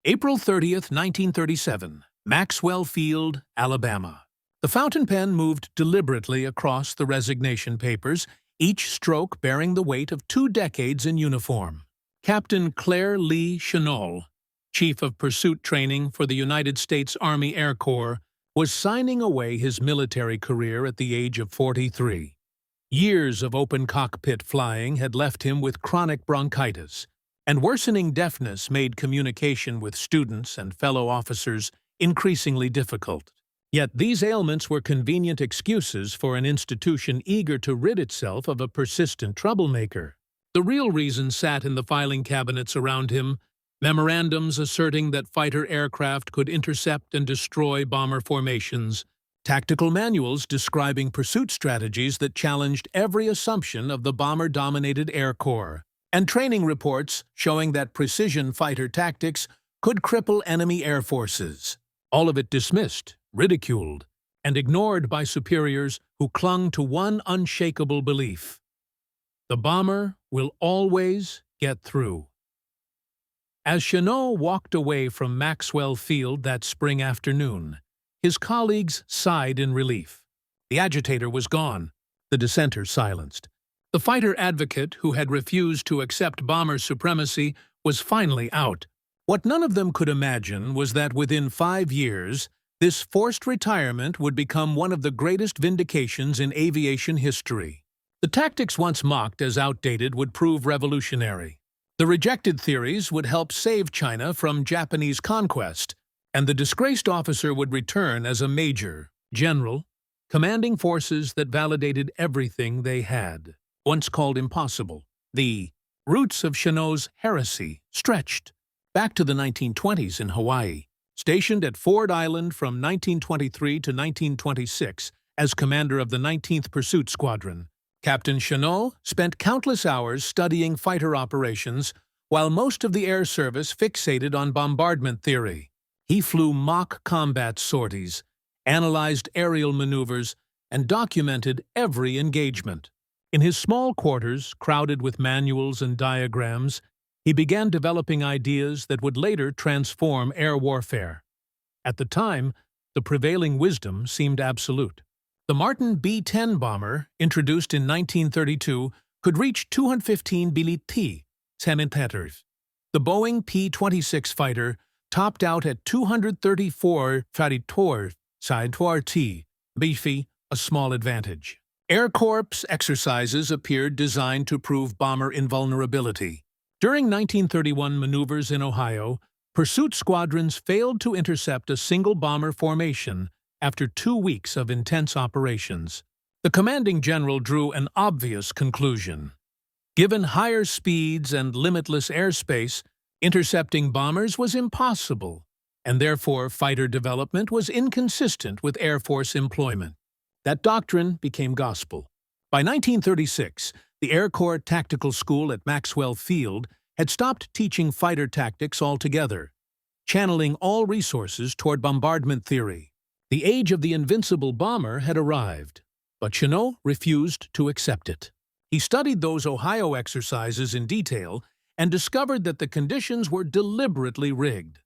April 30th, 1937, Maxwell Field, Alabama. The fountain pen moved deliberately across the resignation papers, each stroke bearing the weight of 2 decades in uniform. Captain Claire Lee Chennault, Chief of Pursuit Training for the United States Army Air Corps, was signing away his military career at the age of 43. Years of open cockpit flying had left him with chronic bronchitis, and worsening deafness made communication with students and fellow officers increasingly difficult. Yet these ailments were convenient excuses for an institution eager to rid itself of a persistent troublemaker. The real reason sat in the filing cabinets around him, memorandums asserting that fighter aircraft could intercept and destroy bomber formations, tactical manuals describing pursuit strategies that challenged every assumption of the bomber-dominated Air Corps, and training reports showing that precision fighter tactics could cripple enemy air forces. All of it dismissed, ridiculed, and ignored by superiors who clung to one unshakable belief: the bomber will always get through. As Chennault walked away from Maxwell Field that spring afternoon, his colleagues sighed in relief. The agitator was gone, the dissenter silenced. The fighter advocate who had refused to accept bomber supremacy was finally out. What none of them could imagine was that within 5 years, this forced retirement would become one of the greatest vindications in aviation history. The tactics once mocked as outdated would prove revolutionary. The rejected theories would help save China from Japanese conquest, and the disgraced officer would return as a major, general, commanding forces that validated everything they had once called impossible. The roots of Chennault's heresy stretched back to the 1920s in Hawaii. Stationed at Ford Island from 1923 to 1926 as commander of the 19th Pursuit Squadron, Captain Chennault spent countless hours studying fighter operations while most of the air service fixated on bombardment theory. He flew mock combat sorties, analyzed aerial maneuvers, and documented every engagement. In his small quarters, crowded with manuals and diagrams, he began developing ideas that would later transform air warfare. At the time, the prevailing wisdom seemed absolute. The Martin B-10 bomber, introduced in 1932, could reach 215 centimeters. The Boeing P-26 fighter topped out at 234 beefy, a small advantage. Air Corps exercises appeared designed to prove bomber invulnerability. During 1931 maneuvers in Ohio, pursuit squadrons failed to intercept a single bomber formation after 2 weeks of intense operations. The commanding general drew an obvious conclusion. Given higher speeds and limitless airspace, intercepting bombers was impossible, and therefore fighter development was inconsistent with Air Force employment. That doctrine became gospel. By 1936, the Air Corps Tactical School at Maxwell Field had stopped teaching fighter tactics altogether, channeling all resources toward bombardment theory. The age of the invincible bomber had arrived, but Chennault refused to accept it. He studied those Ohio exercises in detail and discovered that the conditions were deliberately rigged.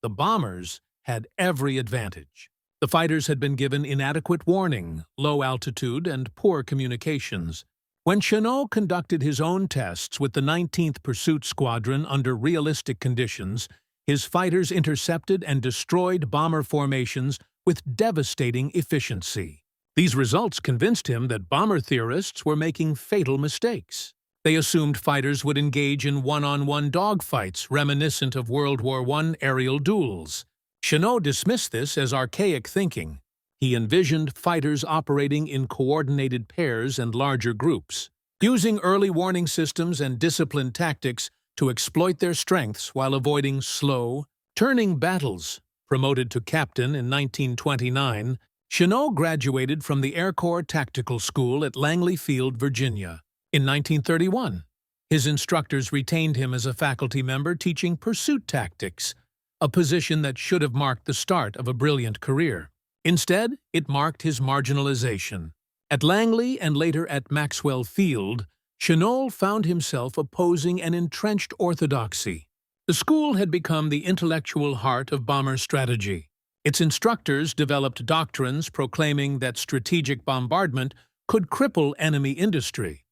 The bombers had every advantage. The fighters had been given inadequate warning, low altitude, and poor communications. When Chennault conducted his own tests with the 19th Pursuit Squadron under realistic conditions, his fighters intercepted and destroyed bomber formations with devastating efficiency. These results convinced him that bomber theorists were making fatal mistakes. They assumed fighters would engage in one-on-one dogfights reminiscent of World War I aerial duels. Chennault dismissed this as archaic thinking. He envisioned fighters operating in coordinated pairs and larger groups, using early warning systems and disciplined tactics to exploit their strengths while avoiding slow, turning battles. Promoted to captain in 1929, Chennault graduated from the Air Corps Tactical School at Langley Field, Virginia. In 1931, his instructors retained him as a faculty member teaching pursuit tactics, a position that should have marked the start of a brilliant career. Instead, it marked his marginalization. At Langley and later at Maxwell Field, Chennault found himself opposing an entrenched orthodoxy. The school had become the intellectual heart of bomber strategy. Its instructors developed doctrines proclaiming that strategic bombardment could cripple enemy industry,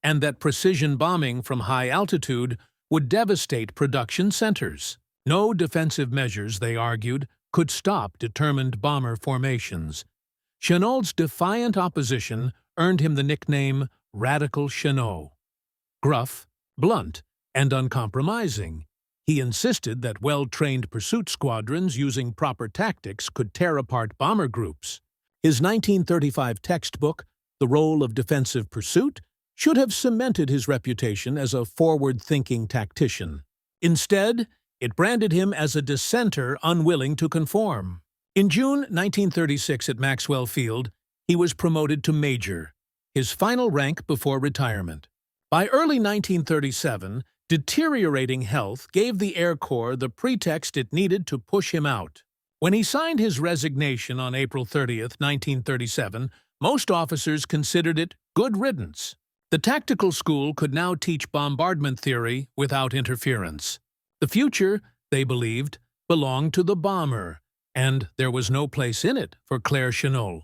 and that precision bombing from high altitude would devastate production centers. No defensive measures, they argued, could stop determined bomber formations. Chennault's defiant opposition earned him the nickname Radical Chennault. Gruff, blunt, and uncompromising, he insisted that well-trained pursuit squadrons using proper tactics could tear apart bomber groups. His 1935 textbook, The Role of Defensive Pursuit, should have cemented his reputation as a forward-thinking tactician. Instead, it branded him as a dissenter unwilling to conform. In June 1936 at Maxwell Field, he was promoted to major, his final rank before retirement. By early 1937, deteriorating health gave the Air Corps the pretext it needed to push him out. When he signed his resignation on April 30, 1937, most officers considered it good riddance. The tactical school could now teach bombardment theory without interference. The future, they believed, belonged to the bomber, and there was no place in it for Claire Chennault.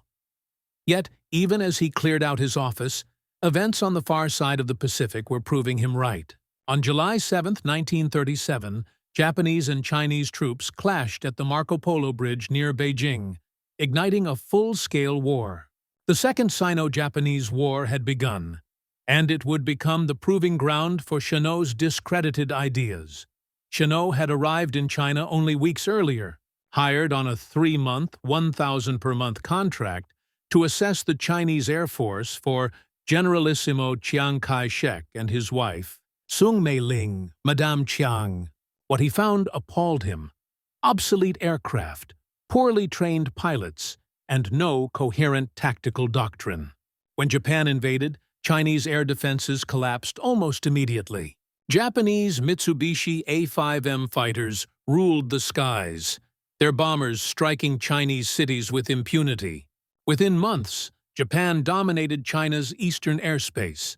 Yet, even as he cleared out his office, events on the far side of the Pacific were proving him right. On July 7, 1937, Japanese and Chinese troops clashed at the Marco Polo Bridge near Beijing, igniting a full-scale war. The Second Sino-Japanese War had begun, and it would become the proving ground for Chennault's discredited ideas. Chennault had arrived in China only weeks earlier, hired on a 3-month, 1,000 per month contract to assess the Chinese Air Force for Generalissimo Chiang Kai-shek and his wife, Sung Mei-ling, Madame Chiang. What he found appalled him: obsolete aircraft, poorly trained pilots, and no coherent tactical doctrine. When Japan invaded, Chinese air defenses collapsed almost immediately. Japanese Mitsubishi A-5M fighters ruled the skies, their bombers striking Chinese cities with impunity. Within months, Japan dominated China's eastern airspace.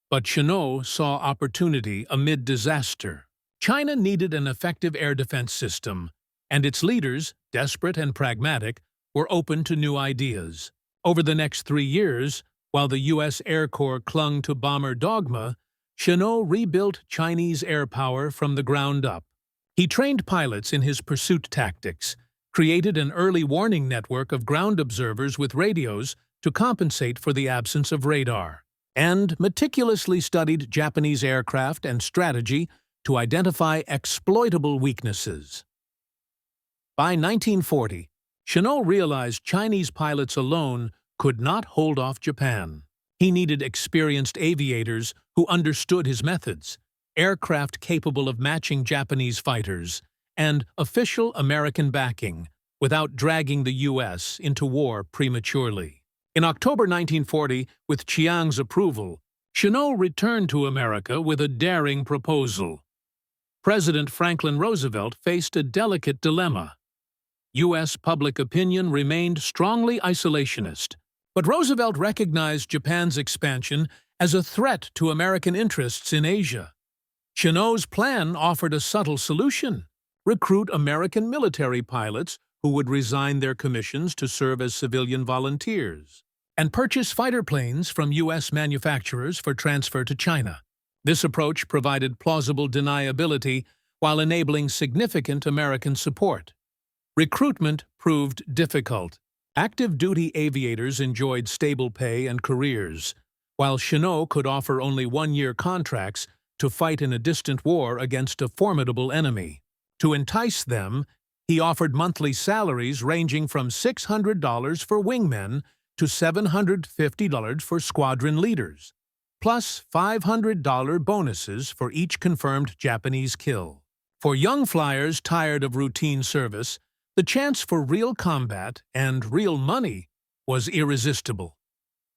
But Chennault saw opportunity amid disaster. China needed an effective air defense system, and its leaders, desperate and pragmatic, were open to new ideas. Over the next 3 years, while the U.S. Air Corps clung to bomber dogma, Chennault rebuilt Chinese air power from the ground up. He trained pilots in his pursuit tactics, created an early warning network of ground observers with radios to compensate for the absence of radar, and meticulously studied Japanese aircraft and strategy to identify exploitable weaknesses. By 1940, Chennault realized Chinese pilots alone could not hold off Japan. He needed experienced aviators who understood his methods, aircraft capable of matching Japanese fighters, and official American backing without dragging the U.S. into war prematurely. In October 1940, with Chiang's approval, Chennault returned to America with a daring proposal. President Franklin Roosevelt faced a delicate dilemma. U.S. public opinion remained strongly isolationist, but Roosevelt recognized Japan's expansion as a threat to American interests in Asia. Chennault's plan offered a subtle solution: recruit American military pilots who would resign their commissions to serve as civilian volunteers, and purchase fighter planes from U.S. manufacturers for transfer to China. This approach provided plausible deniability while enabling significant American support. Recruitment proved difficult. Active duty aviators enjoyed stable pay and careers, while Chennault could offer only 1-year contracts to fight in a distant war against a formidable enemy. To entice them, he offered monthly salaries ranging from $600 for wingmen to $750 for squadron leaders, plus $500 bonuses for each confirmed Japanese kill. For young flyers tired of routine service, the chance for real combat and real money was irresistible.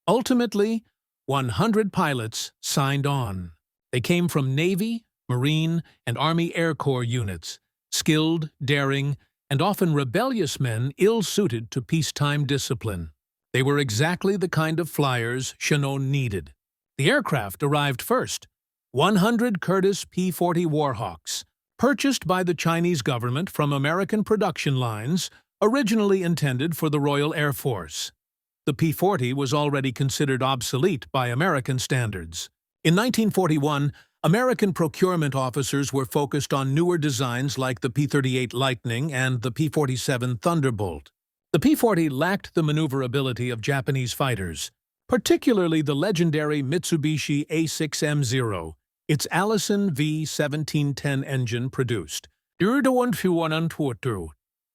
Ultimately, 100 pilots signed on. They came from Navy, Marine, and Army Air Corps units, skilled, daring, and often rebellious men ill-suited to peacetime discipline. They were exactly the kind of flyers Chennault needed. The aircraft arrived first: 100 Curtiss P-40 Warhawks, Purchased by the Chinese government from American production lines, originally intended for the Royal Air Force. The P-40 was already considered obsolete by American standards. In 1941, American procurement officers were focused on newer designs like the P-38 Lightning and the P-47 Thunderbolt. The P-40 lacked the maneuverability of Japanese fighters, particularly the legendary Mitsubishi A6M0. Its Allison V1710 engine produced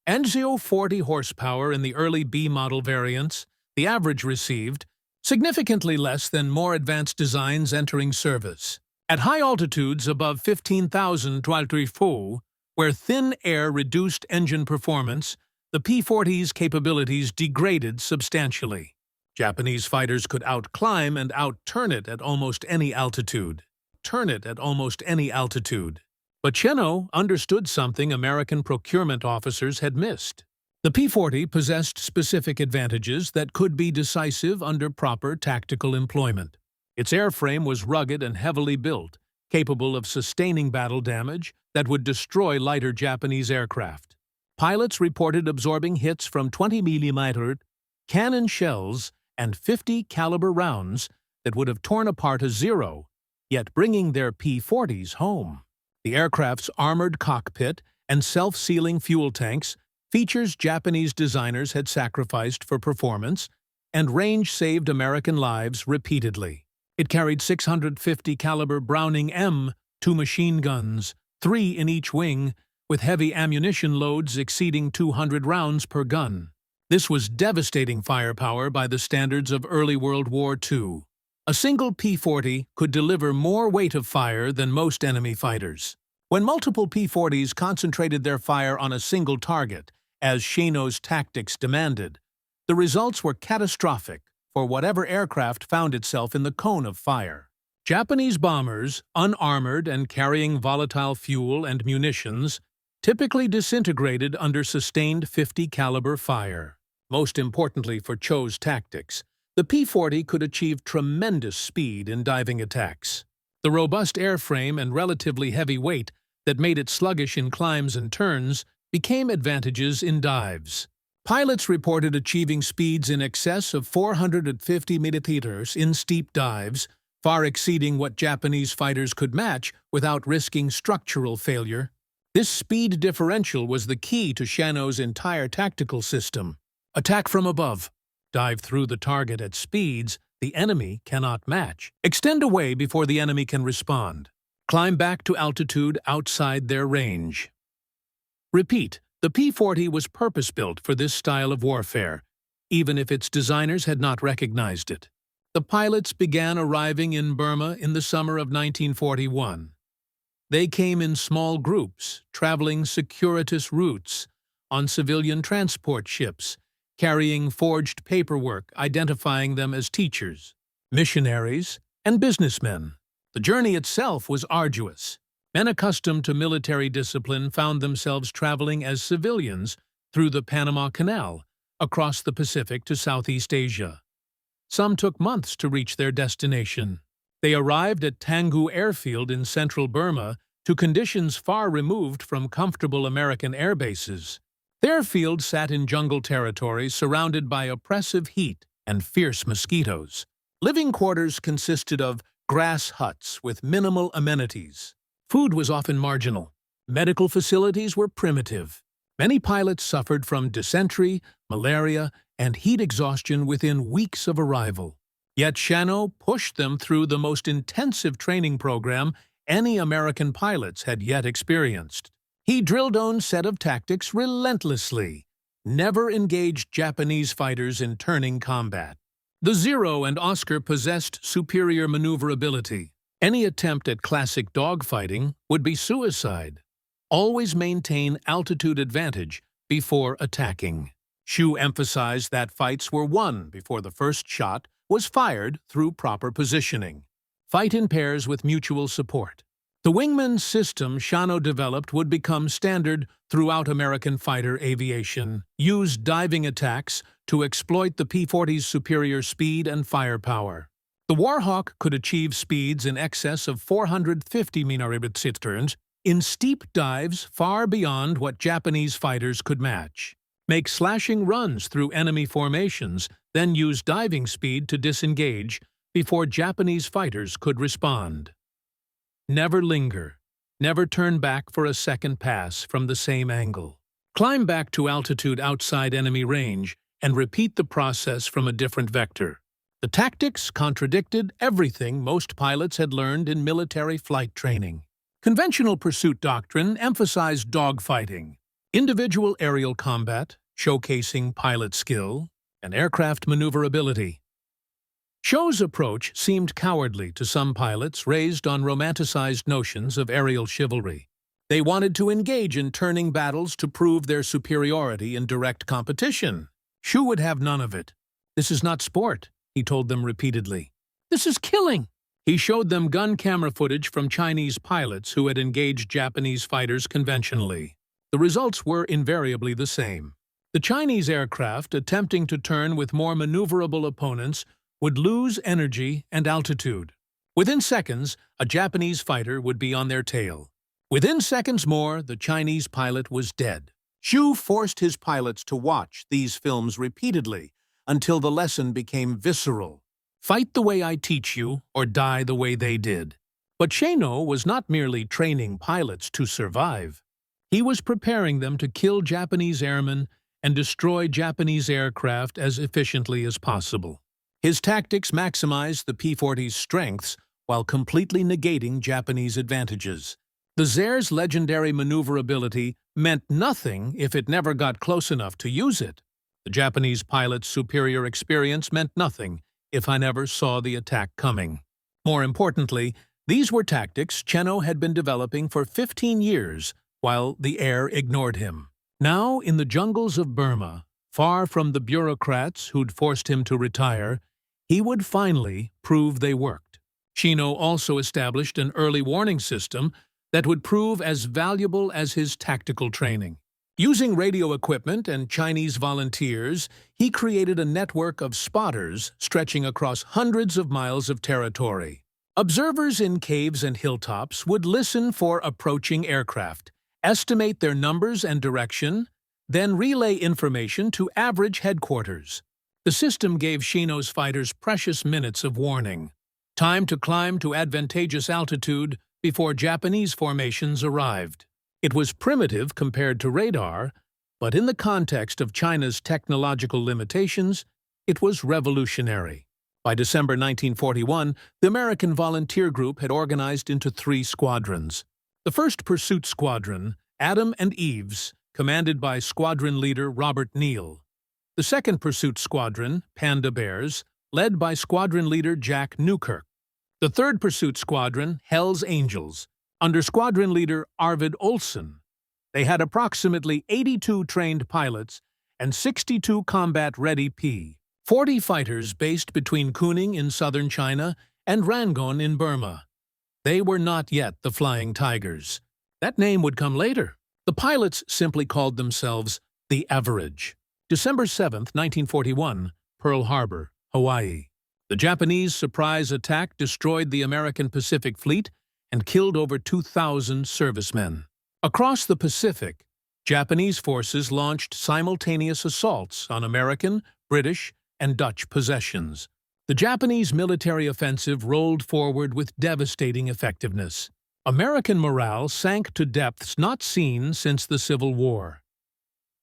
Enzo 40 horsepower in the early B model variants. The average received significantly less than more advanced designs entering service. At high altitudes above 15,000 feet, where thin air reduced engine performance, the P-40's capabilities degraded substantially. Japanese fighters could outclimb and outturn it at almost any altitude. But Cheno understood something American procurement officers had missed. The P-40 possessed specific advantages that could be decisive under proper tactical employment. Its airframe was rugged and heavily built, capable of sustaining battle damage that would destroy lighter Japanese aircraft. Pilots reported absorbing hits from 20mm cannon shells and 50 caliber rounds that would have torn apart a Zero, yet bringing their P-40s home. The aircraft's armored cockpit and self-sealing fuel tanks, features Japanese designers had sacrificed for performance, and range saved American lives repeatedly. It carried 650 caliber Browning M2 machine guns, 3 in each wing, with heavy ammunition loads exceeding 200 rounds per gun. This was devastating firepower by the standards of early World War II. A single P-40 could deliver more weight of fire than most enemy fighters. When multiple P-40s concentrated their fire on a single target, as Cheno's tactics demanded, the results were catastrophic for whatever aircraft found itself in the cone of fire. Japanese bombers, unarmored and carrying volatile fuel and munitions, typically disintegrated under sustained 50 caliber fire. Most importantly for Cho's tactics, the P-40 could achieve tremendous speed in diving attacks. The robust airframe and relatively heavy weight that made it sluggish in climbs and turns became advantages in dives. Pilots reported achieving speeds in excess of 450 meters in steep dives, far exceeding what Japanese fighters could match without risking structural failure. This speed differential was the key to Cheno's entire tactical system. Attack from above. Dive through the target at speeds the enemy cannot match. Extend away before the enemy can respond. Climb back to altitude outside their range. Repeat, the P-40 was purpose-built for this style of warfare, even if its designers had not recognized it. The pilots began arriving in Burma in the summer of 1941. They came in small groups, traveling circuitous routes, on civilian transport ships, carrying forged paperwork identifying them as teachers, missionaries, and businessmen. The journey itself was arduous. Men accustomed to military discipline found themselves traveling as civilians through the Panama Canal, across the Pacific to Southeast Asia. Some took months to reach their destination. They arrived at Tanggu Airfield in central Burma to conditions far removed from comfortable American air bases. The airfield sat in jungle territory surrounded by oppressive heat and fierce mosquitoes. Living quarters consisted of grass huts with minimal amenities. Food was often marginal. Medical facilities were primitive. Many pilots suffered from dysentery, malaria, and heat exhaustion within weeks of arrival. Yet Cheno pushed them through the most intensive training program any American pilots had yet experienced. He drilled own set of tactics relentlessly, never engaged Japanese fighters in turning combat. The Zero and Oscar possessed superior maneuverability. Any attempt at classic dogfighting would be suicide. Always maintain altitude advantage before attacking. Shu emphasized that fights were won before the first shot was fired through proper positioning. Fight in pairs with mutual support. The wingman system Cheno developed would become standard throughout American fighter aviation. Used diving attacks to exploit the P-40's superior speed and firepower. The Warhawk could achieve speeds in excess of 450 meters in steep dives far beyond what Japanese fighters could match, make slashing runs through enemy formations, then use diving speed to disengage before Japanese fighters could respond. Never linger. Never turn back for a second pass from the same angle. Climb back to altitude outside enemy range and repeat the process from a different vector. The tactics contradicted everything most pilots had learned in military flight training. Conventional pursuit doctrine emphasized dogfighting, individual aerial combat, showcasing pilot skill, and aircraft maneuverability. Show's approach seemed cowardly to some pilots raised on romanticized notions of aerial chivalry. They wanted to engage in turning battles to prove their superiority in direct competition. Shu would have none of it. "This is not sport," he told them repeatedly. "This is killing." He showed them gun camera footage from Chinese pilots who had engaged Japanese fighters conventionally. The results were invariably the same. The Chinese aircraft, attempting to turn with more maneuverable opponents, would lose energy and altitude. Within seconds, a Japanese fighter would be on their tail. Within seconds more, the Chinese pilot was dead. Shu forced his pilots to watch these films repeatedly until the lesson became visceral. Fight the way I teach you, or die the way they did. But Sheno was not merely training pilots to survive. He was preparing them to kill Japanese airmen and destroy Japanese aircraft as efficiently as possible. His tactics maximized the P-40's strengths while completely negating Japanese advantages. The Zair's legendary maneuverability meant nothing if it never got close enough to use it. The Japanese pilot's superior experience meant nothing if I never saw the attack coming. More importantly, these were tactics Cheno had been developing for 15 years while the air ignored him. Now, in the jungles of Burma, far from the bureaucrats who'd forced him to retire, he would finally prove they worked. Sheno also established an early warning system that would prove as valuable as his tactical training. Using radio equipment and Chinese volunteers, he created a network of spotters stretching across hundreds of miles of territory. Observers in caves and hilltops would listen for approaching aircraft, estimate their numbers and direction, then relay information to average headquarters. The system gave Sheno's fighters precious minutes of warning, time to climb to advantageous altitude before Japanese formations arrived. It was primitive compared to radar, but in the context of China's technological limitations, it was revolutionary. By December 1941, the American volunteer group had organized into 3 squadrons. The 1st Pursuit Squadron, Adam and Eves, commanded by squadron leader Robert Neal. The 2nd Pursuit Squadron, Panda Bears, led by squadron leader Jack Newkirk. The 3rd Pursuit Squadron, Hell's Angels, under squadron leader Arvid Olsen. They had approximately 82 trained pilots and 62 combat-ready P-40 fighters based between Kuning in southern China and Rangoon in Burma. They were not yet the Flying Tigers. That name would come later. The pilots simply called themselves the Average. December 7, 1941, Pearl Harbor, Hawaii. The Japanese surprise attack destroyed the American Pacific Fleet and killed over 2,000 servicemen. Across the Pacific, Japanese forces launched simultaneous assaults on American, British, and Dutch possessions. The Japanese military offensive rolled forward with devastating effectiveness. American morale sank to depths not seen since the Civil War.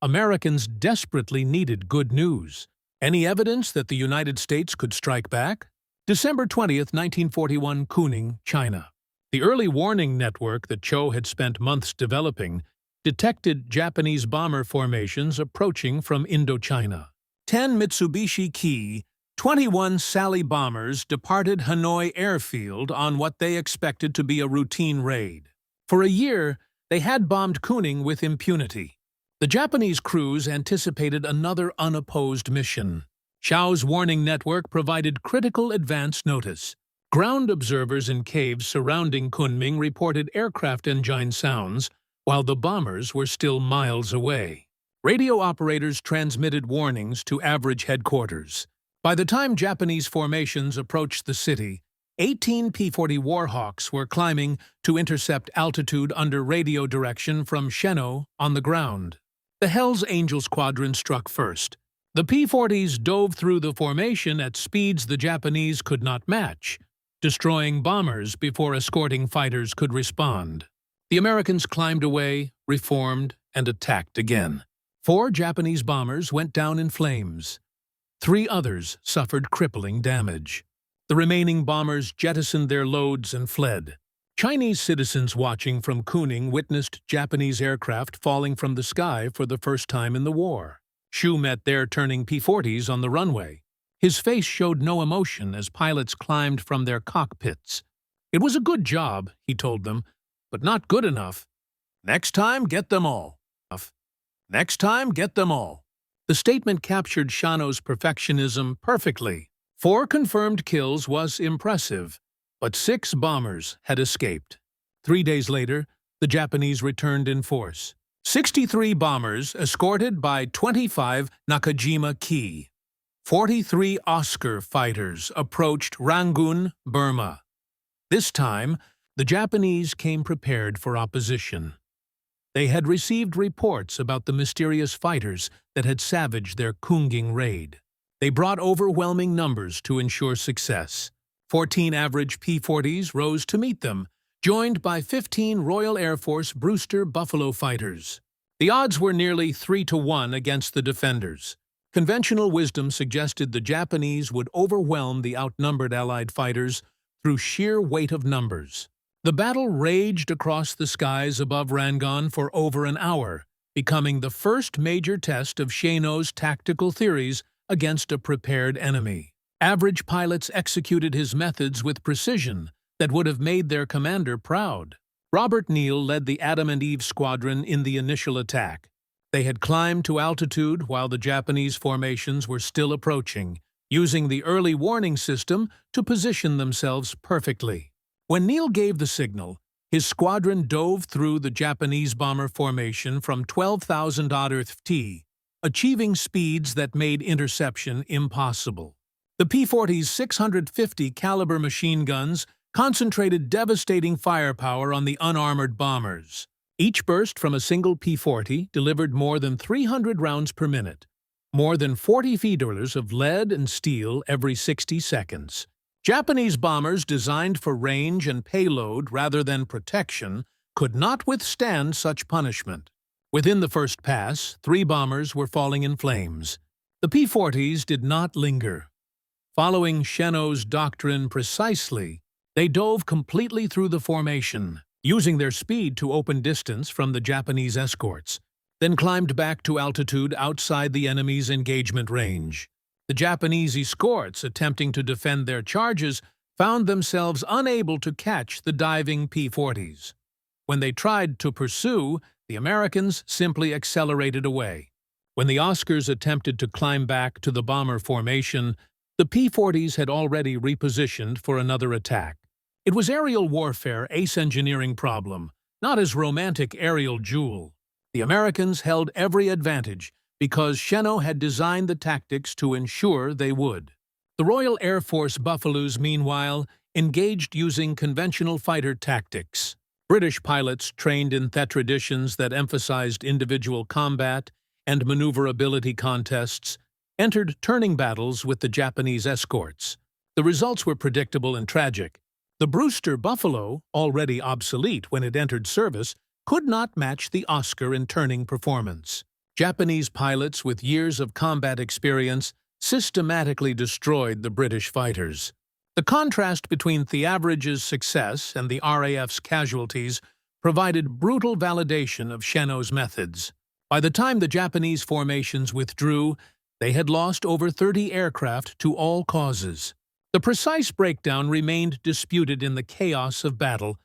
Americans desperately needed good news. Any evidence that the United States could strike back? December 20, 1941, Kuning, China. The early warning network that Cho had spent months developing detected Japanese bomber formations approaching from Indochina. 10 Mitsubishi Ki-21 Sally bombers departed Hanoi Airfield on what they expected to be a routine raid. For a year, they had bombed Kuning with impunity. The Japanese crews anticipated another unopposed mission. Xiao's warning network provided critical advance notice. Ground observers in caves surrounding Kunming reported aircraft engine sounds, while the bombers were still miles away. Radio operators transmitted warnings to average headquarters. By the time Japanese formations approached the city, 18 P-40 Warhawks were climbing to intercept altitude under radio direction from Sheno on the ground. The Hell's Angel Squadron struck first. The P-40s dove through the formation at speeds the Japanese could not match, destroying bombers before escorting fighters could respond. The Americans climbed away, reformed, and attacked again. 4 Japanese bombers went down in flames. 3 others suffered crippling damage. The remaining bombers jettisoned their loads and fled. Chinese citizens watching from Kuning witnessed Japanese aircraft falling from the sky for the first time in the war. Shu met their turning P-40s on the runway. His face showed no emotion as pilots climbed from their cockpits. "It was a good job," he told them, "but not good enough. Next time, get them all. Next time, get them all." The statement captured Shano's perfectionism perfectly. 4 confirmed kills was impressive, but 6 bombers had escaped. 3 days later, the Japanese returned in force. 63 bombers escorted by 25 Nakajima-ki. 43 Oscar fighters approached Rangoon, Burma. This time, the Japanese came prepared for opposition. They had received reports about the mysterious fighters that had savaged their Kunging raid. They brought overwhelming numbers to ensure success. 14 average P-40s rose to meet them, joined by 15 Royal Air Force Brewster Buffalo fighters. The odds were nearly 3-1 against the defenders. Conventional wisdom suggested the Japanese would overwhelm the outnumbered Allied fighters through sheer weight of numbers. The battle raged across the skies above Rangoon for over an hour, becoming the first major test of Sheno's tactical theories against a prepared enemy. Average pilots executed his methods with precision that would have made their commander proud. Robert Neal led the Adam and Eve squadron in the initial attack. They had climbed to altitude while the Japanese formations were still approaching, using the early warning system to position themselves perfectly. When Neal gave the signal, his squadron dove through the Japanese bomber formation from 12,000-odd ft, achieving speeds that made interception impossible. The P-40's 650 caliber machine guns concentrated devastating firepower on the unarmored bombers. Each burst from a single P-40 delivered more than 300 rounds per minute, more than 40 feeders of lead and steel every 60 seconds. Japanese bombers designed for range and payload rather than protection could not withstand such punishment. Within the first pass, 3 bombers were falling in flames. The P-40s did not linger. Following Sheno's doctrine precisely, they dove completely through the formation, using their speed to open distance from the Japanese escorts, then climbed back to altitude outside the enemy's engagement range. The Japanese escorts, attempting to defend their charges, found themselves unable to catch the diving P-40s. When they tried to pursue, the Americans simply accelerated away. When the Oscars attempted to climb back to the bomber formation, the P-40s had already repositioned for another attack. It was aerial warfare ace engineering problem, not as romantic aerial jewel. The Americans held every advantage because Sheno had designed the tactics to ensure they would. The Royal Air Force Buffaloes, meanwhile, engaged using conventional fighter tactics. British pilots trained in traditions that emphasized individual combat and maneuverability contests entered turning battles with the Japanese escorts. The results were predictable and tragic. The Brewster Buffalo, already obsolete when it entered service, could not match the Oscar in turning performance. Japanese pilots with years of combat experience systematically destroyed the British fighters. The contrast between the average's success and the RAF's casualties provided brutal validation of Sheno's methods. By the time the Japanese formations withdrew, they had lost over 30 aircraft to all causes. The precise breakdown remained disputed in the chaos of battle,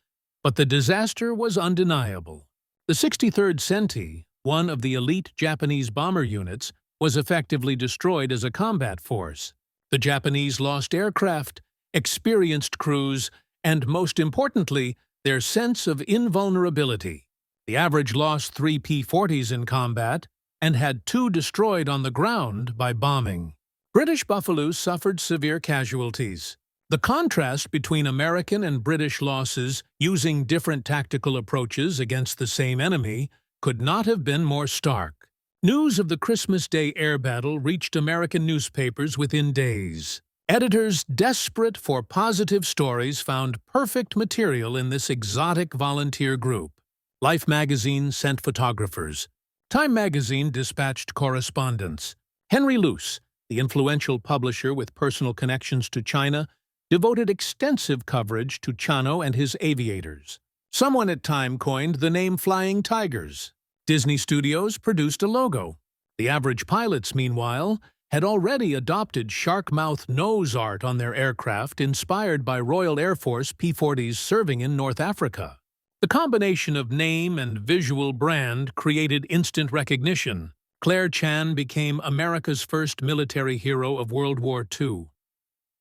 but the disaster was undeniable. The 63rd Senti, one of the elite Japanese bomber units, was effectively destroyed as a combat force. The Japanese lost aircraft, experienced crews, and, most importantly, their sense of invulnerability. The average lost 3 P-40s in combat and had 2 destroyed on the ground by bombing. British Buffaloes suffered severe casualties. The contrast between American and British losses using different tactical approaches against the same enemy could not have been more stark. News of the Christmas Day air battle reached American newspapers within days. Editors desperate for positive stories found perfect material in this exotic volunteer group. Life magazine sent photographers. Time magazine dispatched correspondents. Henry Luce, the influential publisher with personal connections to China, devoted extensive coverage to Chano and his aviators. Someone at Time coined the name Flying Tigers. Disney Studios produced a logo. The average pilots, meanwhile, had already adopted shark-mouth nose art on their aircraft inspired by Royal Air Force P-40s serving in North Africa. The combination of name and visual brand created instant recognition. Claire Chan became America's first military hero of World War II.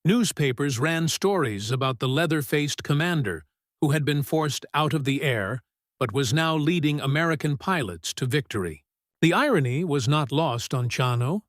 Newspapers ran stories about the leather-faced commander who had been forced out of the air but was now leading American pilots to victory. The irony was not lost on Chano.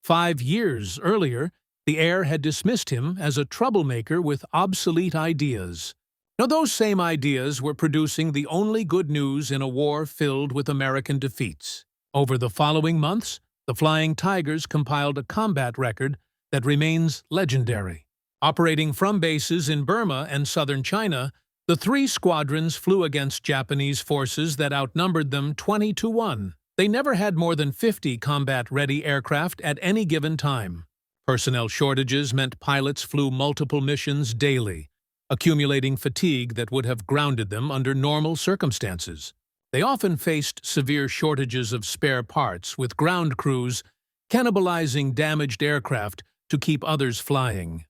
5 years earlier, the air had dismissed him as a troublemaker with obsolete ideas. Now, those same ideas were producing the only good news in a war filled with American defeats. Over the following months, the Flying Tigers compiled a combat record that remains legendary. Operating from bases in Burma and southern China, the 3 squadrons flew against Japanese forces that outnumbered them 20-1. They never had more than 50 combat-ready aircraft at any given time. Personnel shortages meant pilots flew multiple missions daily, accumulating fatigue that would have grounded them under normal circumstances. They often faced severe shortages of spare parts, with ground crews cannibalizing damaged aircraft to keep others flying.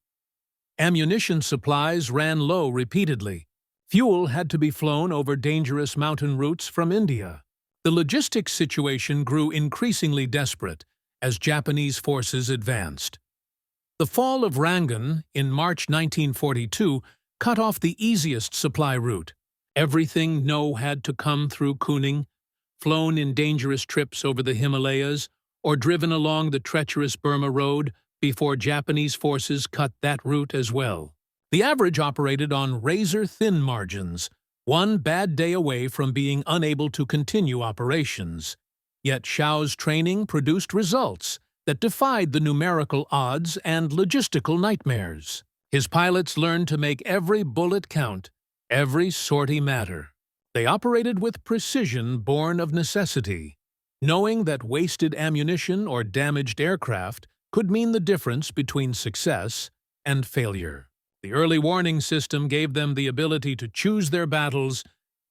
Ammunition supplies ran low repeatedly. Fuel had to be flown over dangerous mountain routes from India. The logistics situation grew increasingly desperate as Japanese forces advanced. The fall of Rangoon in March 1942 cut off the easiest supply route. Everything No had to come through Kuning, flown in dangerous trips over the Himalayas, or driven along the treacherous Burma Road before Japanese forces cut that route as well. The average operated on razor-thin margins, one bad day away from being unable to continue operations. Yet Xiao's training produced results that defied the numerical odds and logistical nightmares. His pilots learned to make every bullet count, every sortie matter. They operated with precision born of necessity, knowing that wasted ammunition or damaged aircraft could mean the difference between success and failure. The early warning system gave them the ability to choose their battles,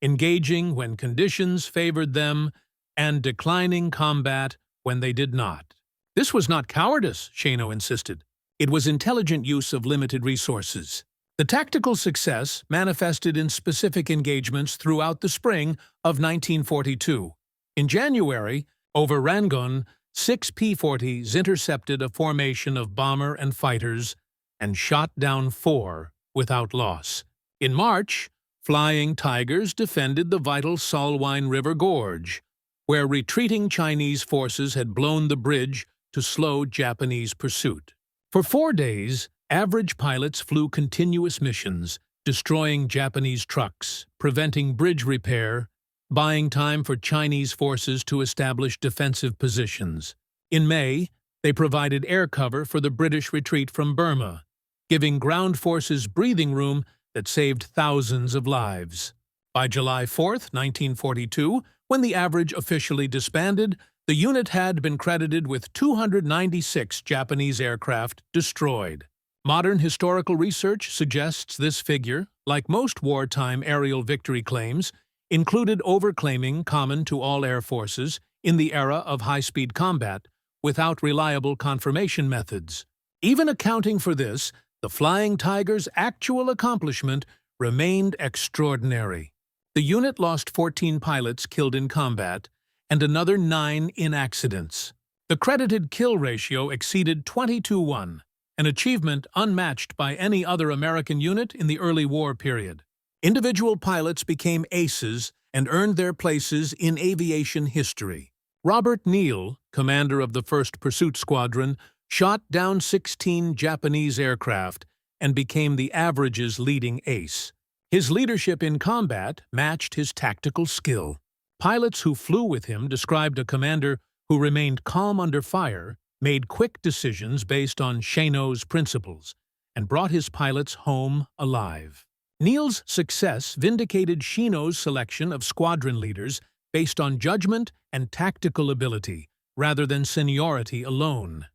engaging when conditions favored them and declining combat when they did not. This was not cowardice, Shano insisted. It was intelligent use of limited resources. The tactical success manifested in specific engagements throughout the spring of 1942. In January, over Rangoon, 6 P-40s intercepted a formation of bomber and fighters and shot down 4 without loss. In March, Flying Tigers defended the vital Salwine River Gorge, where retreating Chinese forces had blown the bridge to slow Japanese pursuit. For 4 days, average pilots flew continuous missions, destroying Japanese trucks, preventing bridge repair, buying time for Chinese forces to establish defensive positions. In May, they provided air cover for the British retreat from Burma, giving ground forces breathing room that saved thousands of lives. By July 4, 1942, when the average officially disbanded, the unit had been credited with 296 Japanese aircraft destroyed. Modern historical research suggests this figure, like most wartime aerial victory claims, included overclaiming common to all air forces in the era of high-speed combat without reliable confirmation methods. Even accounting for this, the Flying Tigers' actual accomplishment remained extraordinary. The unit lost 14 pilots killed in combat and another 9 in accidents. The credited kill ratio exceeded 20-1, an achievement unmatched by any other American unit in the early war period. Individual pilots became aces and earned their places in aviation history. Robert Neal, commander of the 1st Pursuit Squadron, shot down 16 Japanese aircraft and became the average's leading ace. His leadership in combat matched his tactical skill. Pilots who flew with him described a commander who remained calm under fire, made quick decisions based on Shano's principles, and brought his pilots home alive. Neal's success vindicated Shino's selection of squadron leaders based on judgment and tactical ability, rather than seniority alone.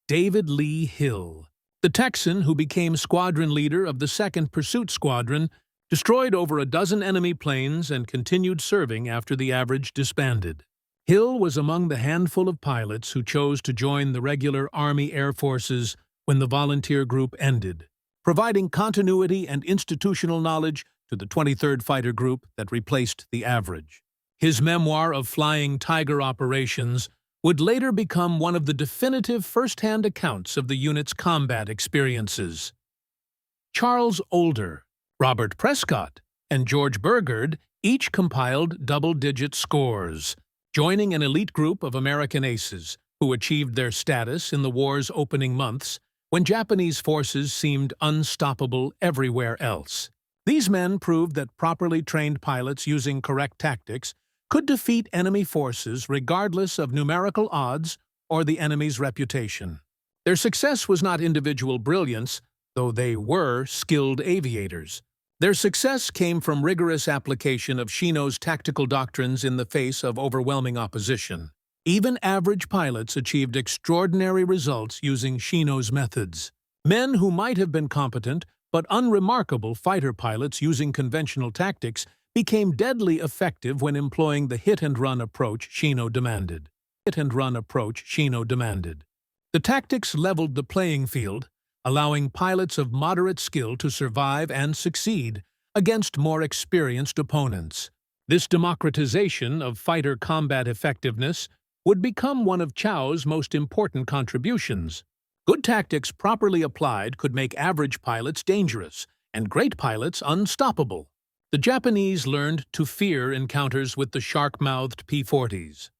David Lee Hill, the Texan who became squadron leader of the 2nd Pursuit Squadron, destroyed over a dozen enemy planes and continued serving after the average disbanded. Hill was among the handful of pilots who chose to join the regular Army Air Forces when the volunteer group ended, providing continuity and institutional knowledge to the 23rd Fighter Group that replaced the average. His memoir of Flying Tiger operations would later become one of the definitive first-hand accounts of the unit's combat experiences. Charles Older, Robert Prescott, and George Burgard each compiled double-digit scores, joining an elite group of American aces who achieved their status in the war's opening months when Japanese forces seemed unstoppable everywhere else. These men proved that properly trained pilots using correct tactics could defeat enemy forces regardless of numerical odds or the enemy's reputation. Their success was not individual brilliance, though they were skilled aviators. Their success came from rigorous application of Shino's tactical doctrines in the face of overwhelming opposition. Even average pilots achieved extraordinary results using Shino's methods. Men who might have been competent but unremarkable fighter pilots using conventional tactics became deadly effective when employing the hit-and-run approach Shino demanded. The tactics leveled the playing field, allowing pilots of moderate skill to survive and succeed against more experienced opponents. This democratization of fighter combat effectiveness would become one of Chow's most important contributions. Good tactics properly applied could make average pilots dangerous and great pilots unstoppable. The Japanese learned to fear encounters with the shark-mouthed P-40s.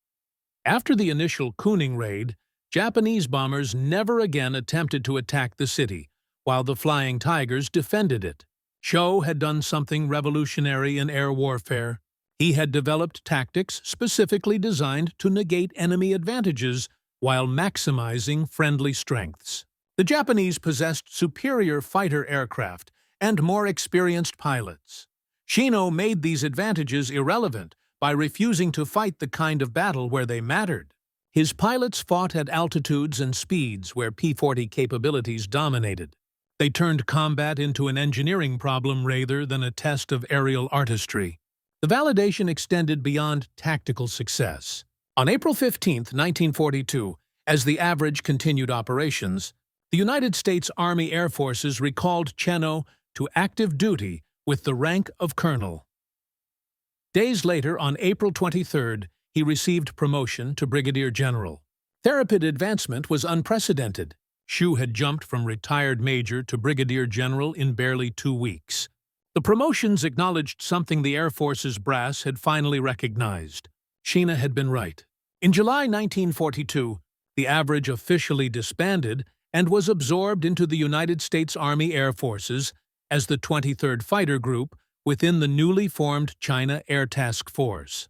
After the initial Kuning raid, Japanese bombers never again attempted to attack the city, while the Flying Tigers defended it. Cho had done something revolutionary in air warfare. He had developed tactics specifically designed to negate enemy advantages while maximizing friendly strengths. The Japanese possessed superior fighter aircraft and more experienced pilots. Shino made these advantages irrelevant by refusing to fight the kind of battle where they mattered. His pilots fought at altitudes and speeds where P-40 capabilities dominated. They turned combat into an engineering problem rather than a test of aerial artistry. The validation extended beyond tactical success. On April 15, 1942, as the average continued operations, the United States Army Air Forces recalled Cheno to active duty with the rank of colonel. Days later, on April 23rd, he received promotion to brigadier general. Their rapid advancement was unprecedented. Shu had jumped from retired major to brigadier general in barely 2 weeks. The promotions acknowledged something the Air Force's brass had finally recognized. Shino had been right. In July 1942, the average officially disbanded and was absorbed into the United States Army Air Forces as the 23rd Fighter Group within the newly formed China Air Task Force.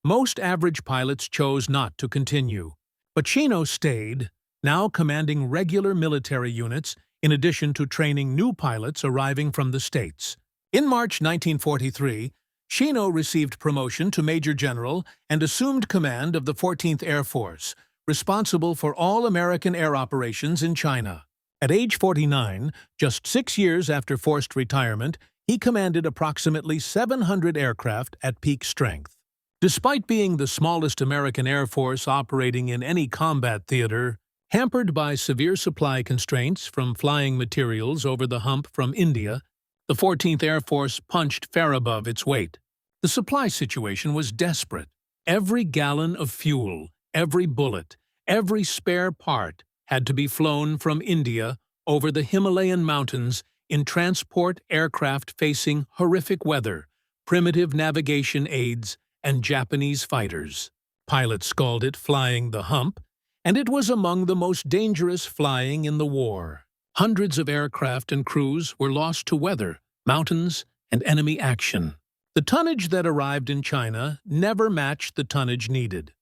Most average pilots chose not to continue, but Shino stayed, now commanding regular military units in addition to training new pilots arriving from the States. In March 1943, Shino received promotion to Major General and assumed command of the 14th Air Force, responsible for all American air operations in China. At age 49, just 6 years after forced retirement, he commanded approximately 700 aircraft at peak strength. Despite being the smallest American Air Force operating in any combat theater, hampered by severe supply constraints from flying materials over the hump from India, the 14th Air Force punched far above its weight. The supply situation was desperate. Every gallon of fuel, every bullet, every spare part had to be flown from India over the Himalayan mountains in transport aircraft facing horrific weather, primitive navigation aids, and Japanese fighters. Pilots called it flying the hump, and it was among the most dangerous flying in the war. Hundreds of aircraft and crews were lost to weather, mountains, and enemy action. The tonnage that arrived in China never matched the tonnage needed.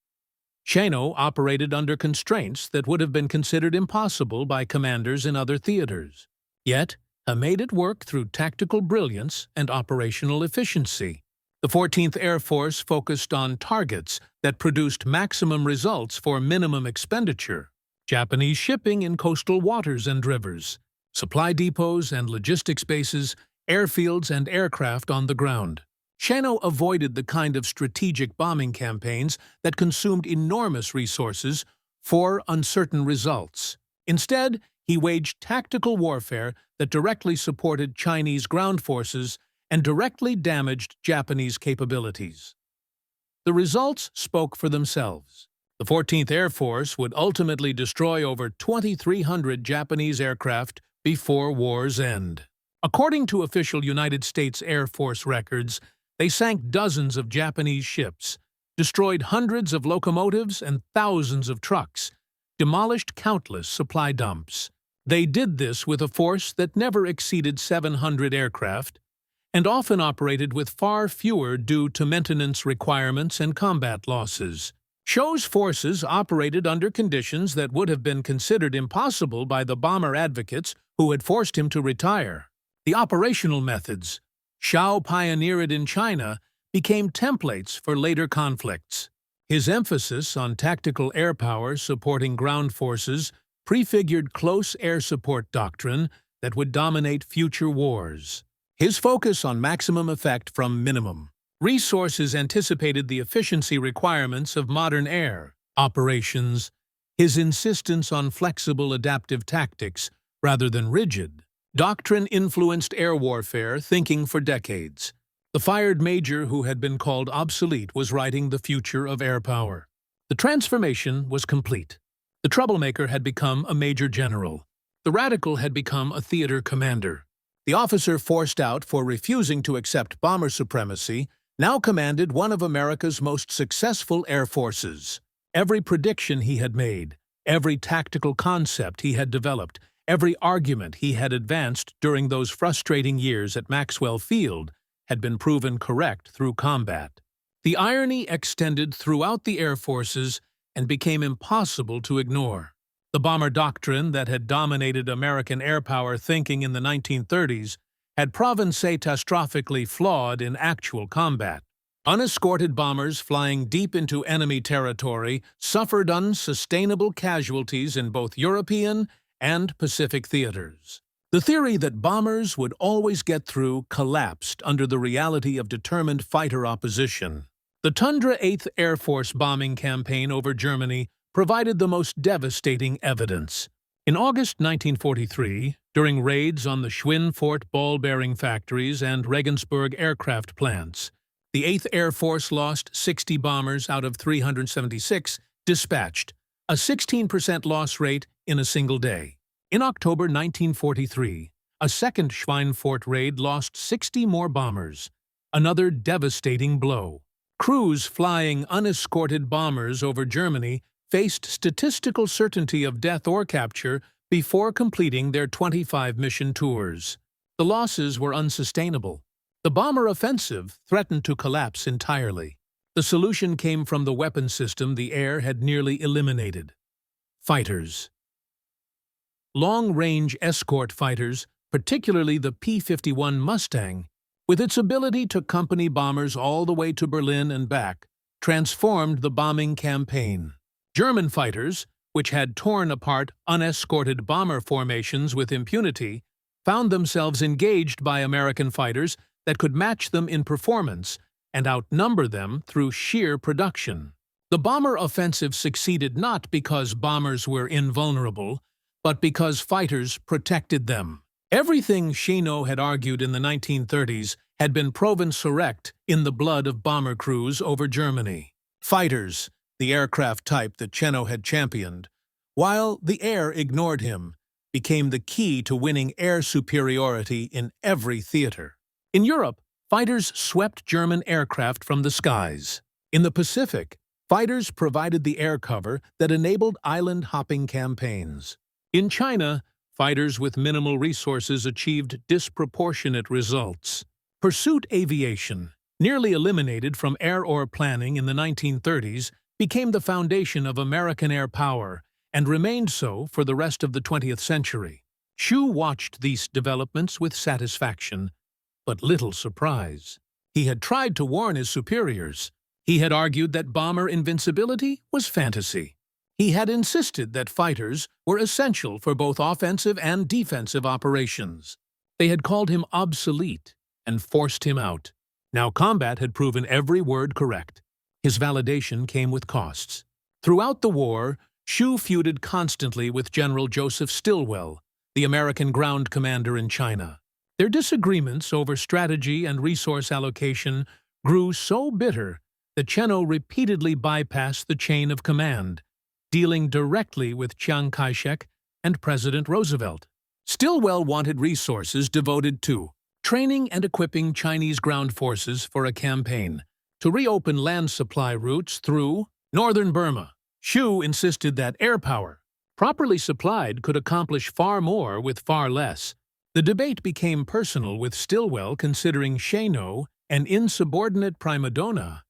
Shano operated under constraints that would have been considered impossible by commanders in other theaters. Yet, he made it work through tactical brilliance and operational efficiency. The 14th Air Force focused on targets that produced maximum results for minimum expenditure: Japanese shipping in coastal waters and rivers, supply depots and logistics bases, airfields and aircraft on the ground. Shano avoided the kind of strategic bombing campaigns that consumed enormous resources for uncertain results. Instead, he waged tactical warfare that directly supported Chinese ground forces and directly damaged Japanese capabilities. The results spoke for themselves. The 14th Air Force would ultimately destroy over 2,300 Japanese aircraft before war's end. According to official United States Air Force records, they sank dozens of Japanese ships, destroyed hundreds of locomotives and thousands of trucks, demolished countless supply dumps. They did this with a force that never exceeded 700 aircraft, and often operated with far fewer due to maintenance requirements and combat losses. Shano's forces operated under conditions that would have been considered impossible by the bomber advocates who had forced him to retire. The operational methods Shano pioneered in China became templates for later conflicts. His emphasis on tactical air power supporting ground forces prefigured close air support doctrine that would dominate future wars. His focus on maximum effect from minimum resources anticipated the efficiency requirements of modern air operations. His insistence on flexible adaptive tactics rather than rigid doctrine influenced air warfare thinking for decades. The fired major who had been called Obsolete was writing the future of air power. The transformation was complete. The troublemaker had become a major general. The radical had become a theater commander. The officer forced out for refusing to accept bomber supremacy now commanded one of America's most successful air forces. Every prediction he had made, every tactical concept he had developed, every argument he had advanced during those frustrating years at Maxwell Field had been proven correct through combat. The irony extended throughout the air forces and became impossible to ignore. The bomber doctrine that had dominated American air power thinking in the 1930s had proven catastrophically flawed in actual combat. Unescorted bombers flying deep into enemy territory suffered unsustainable casualties in both European and Pacific theaters. The theory that bombers would always get through collapsed under the reality of determined fighter opposition. The Tundra 8th Air Force bombing campaign over Germany provided the most devastating evidence. In August 1943, during raids on the Schweinfurt ball-bearing factories and Regensburg aircraft plants, the 8th Air Force lost 60 bombers out of 376 dispatched, a 16% loss rate in a single day. In October 1943, a second Schweinfurt raid lost 60 more bombers, another devastating blow. Crews flying unescorted bombers over Germany faced statistical certainty of death or capture before completing their 25 mission tours. The losses were unsustainable. The bomber offensive threatened to collapse entirely. The solution came from the weapon system the air had nearly eliminated: fighters. Long-range escort fighters, particularly the P-51 Mustang, with its ability to accompany bombers all the way to Berlin and back, transformed the bombing campaign. German fighters, which had torn apart unescorted bomber formations with impunity, found themselves engaged by American fighters that could match them in performance and outnumber them through sheer production. The bomber offensive succeeded not because bombers were invulnerable, but because fighters protected them. Everything Shano had argued in the 1930s had been proven correct in the blood of bomber crews over Germany. Fighters, the aircraft type that Shano had championed, while the air ignored him, became the key to winning air superiority in every theater. In Europe, fighters swept German aircraft from the skies. In the Pacific, fighters provided the air cover that enabled island-hopping campaigns. In China, fighters with minimal resources achieved disproportionate results. Pursuit aviation, nearly eliminated from air-or planning in the 1930s, became the foundation of American air power and remained so for the rest of the 20th century. Shu watched these developments with satisfaction, but little surprise. He had tried to warn his superiors. He had argued that bomber invincibility was fantasy. He had insisted that fighters were essential for both offensive and defensive operations. They had called him obsolete and forced him out. Now combat had proven every word correct. His validation came with costs. Throughout the war, Shu feuded constantly with General Joseph Stilwell, the American ground commander in China. Their disagreements over strategy and resource allocation grew so bitter that Chennault repeatedly bypassed the chain of command, dealing directly with Chiang Kai-shek and President Roosevelt. Stillwell wanted resources devoted to training and equipping Chinese ground forces for a campaign, to reopen land supply routes through northern Burma. Shu insisted that air power, properly supplied, could accomplish far more with far less. The debate became personal, with Stilwell considering Chennault an insubordinate prima donna,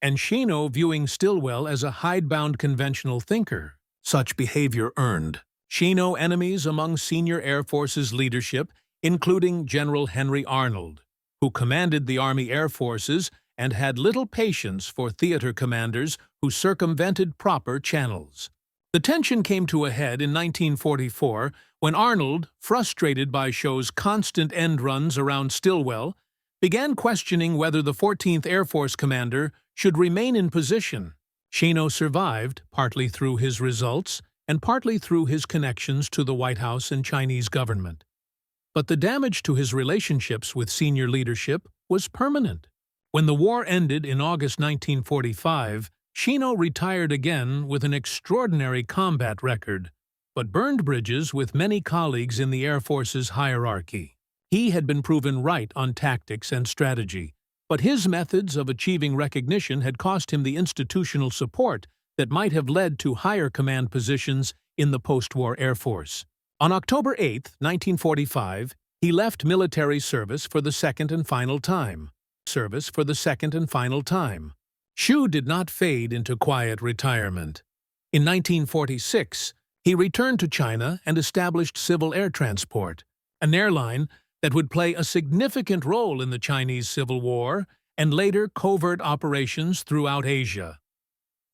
and Chennault viewing Stilwell as a hidebound conventional thinker. Such behavior earned Chennault enemies among senior Air Forces leadership, including General Henry Arnold, who commanded the Army Air Forces and had little patience for theater commanders who circumvented proper channels. The tension came to a head in 1944 when Arnold, frustrated by Shu's constant end runs around Stilwell, began questioning whether the 14th Air Force commander should remain in position. Chennault survived, partly through his results and partly through his connections to the White House and Chinese government. But the damage to his relationships with senior leadership was permanent. When the war ended in August 1945, Chennault retired again with an extraordinary combat record, but burned bridges with many colleagues in the Air Force's hierarchy. He had been proven right on tactics and strategy, but his methods of achieving recognition had cost him the institutional support that might have led to higher command positions in the post-war Air Force. On October 8, 1945, he left military service for the second and final time. Shu did not fade into quiet retirement. In 1946, he returned to China and established Civil Air Transport, an airline that would play a significant role in the Chinese Civil War and later covert operations throughout Asia.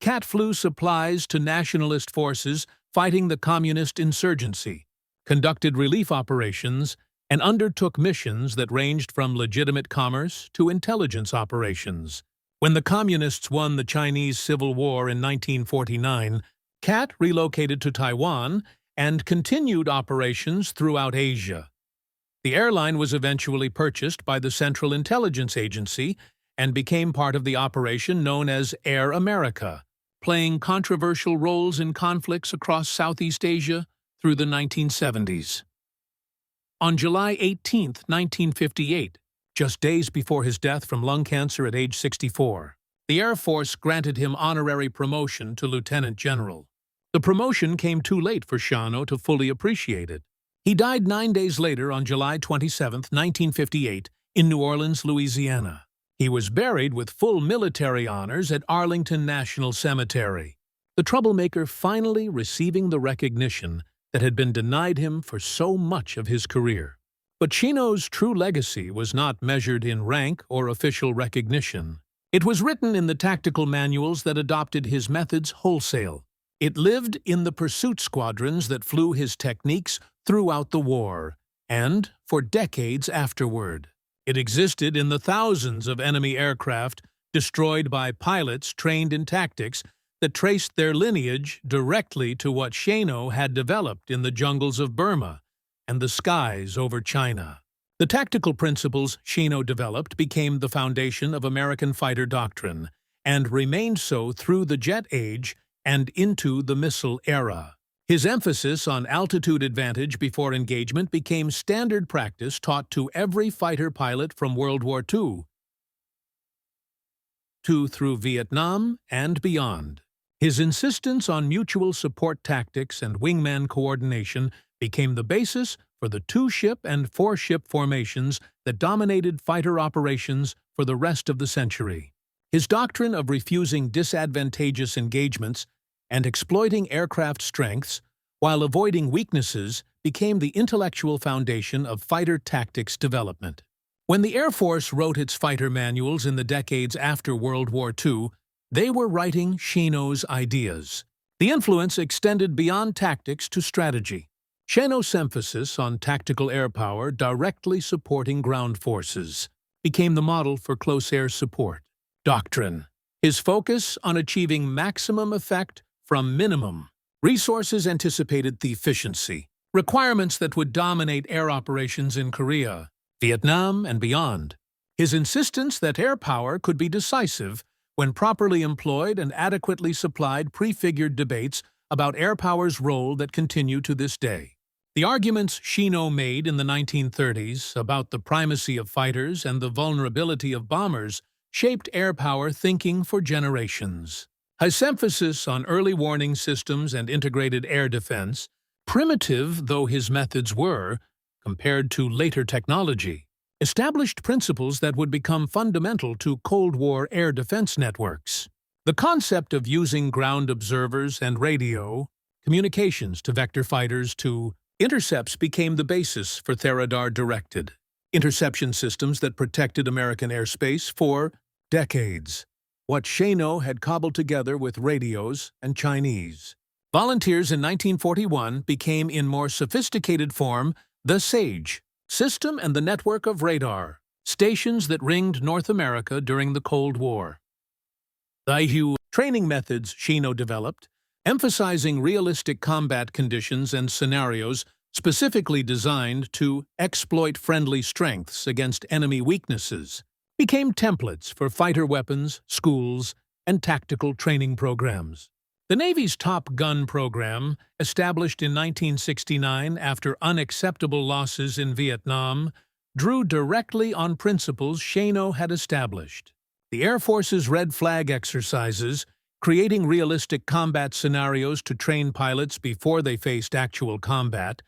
CAT flew supplies to nationalist forces fighting the communist insurgency, conducted relief operations, and undertook missions that ranged from legitimate commerce to intelligence operations. When the Communists won the Chinese Civil War in 1949, CAT relocated to Taiwan and continued operations throughout Asia. The airline was eventually purchased by the Central Intelligence Agency and became part of the operation known as Air America, playing controversial roles in conflicts across Southeast Asia through the 1970s. On July 18, 1958, just days before his death from lung cancer at age 64, the Air Force granted him honorary promotion to lieutenant general. The promotion came too late for Chennault to fully appreciate it. He died 9 days later on July 27, 1958, in New Orleans, Louisiana. He was buried with full military honors at Arlington National Cemetery, the troublemaker finally receiving the recognition that had been denied him for so much of his career. But Chennault's true legacy was not measured in rank or official recognition. It was written in the tactical manuals that adopted his methods wholesale. It lived in the pursuit squadrons that flew his techniques throughout the war, and for decades afterward. It existed in the thousands of enemy aircraft destroyed by pilots trained in tactics that traced their lineage directly to what Chennault had developed in the jungles of Burma and the skies over China. The tactical principles Chennault developed became the foundation of American fighter doctrine and remained so through the jet age and into the missile era. His emphasis on altitude advantage before engagement became standard practice taught to every fighter pilot from World War II through Vietnam and beyond. His insistence on mutual support tactics and wingman coordination became the basis for the two-ship and four-ship formations that dominated fighter operations for the rest of the century. His doctrine of refusing disadvantageous engagements and exploiting aircraft strengths while avoiding weaknesses became the intellectual foundation of fighter tactics development. When the Air Force wrote its fighter manuals in the decades after World War II, they were writing Shino's ideas. The influence extended beyond tactics to strategy. Shino's emphasis on tactical air power directly supporting ground forces became the model for close air support. Doctrine. His focus on achieving maximum effect from minimum resources anticipated the efficiency, requirements that would dominate air operations in Korea, Vietnam, and beyond. His insistence that air power could be decisive when properly employed and adequately supplied prefigured debates about air power's role that continue to this day. The arguments Shino made in the 1930s about the primacy of fighters and the vulnerability of bombers shaped air power thinking for generations. His emphasis on early warning systems and integrated air defense, primitive though his methods were, compared to later technology, established principles that would become fundamental to Cold War air defense networks. The concept of using ground observers and radio communications to vector fighters to intercepts became the basis for Theradar-directed interception systems that protected American airspace for decades. What Shino had cobbled together with radios and Chinese volunteers in 1941 became in more sophisticated form the SAGE system and the network of radar stations that ringed North America during the Cold War. The training methods Shino developed, emphasizing realistic combat conditions and scenarios specifically designed to exploit friendly strengths against enemy weaknesses, became templates for fighter weapons, schools, and tactical training programs. The Navy's Top Gun program, established in 1969 after unacceptable losses in Vietnam, drew directly on principles Shino had established. The Air Force's Red Flag exercises, creating realistic combat scenarios to train pilots before they faced actual combat,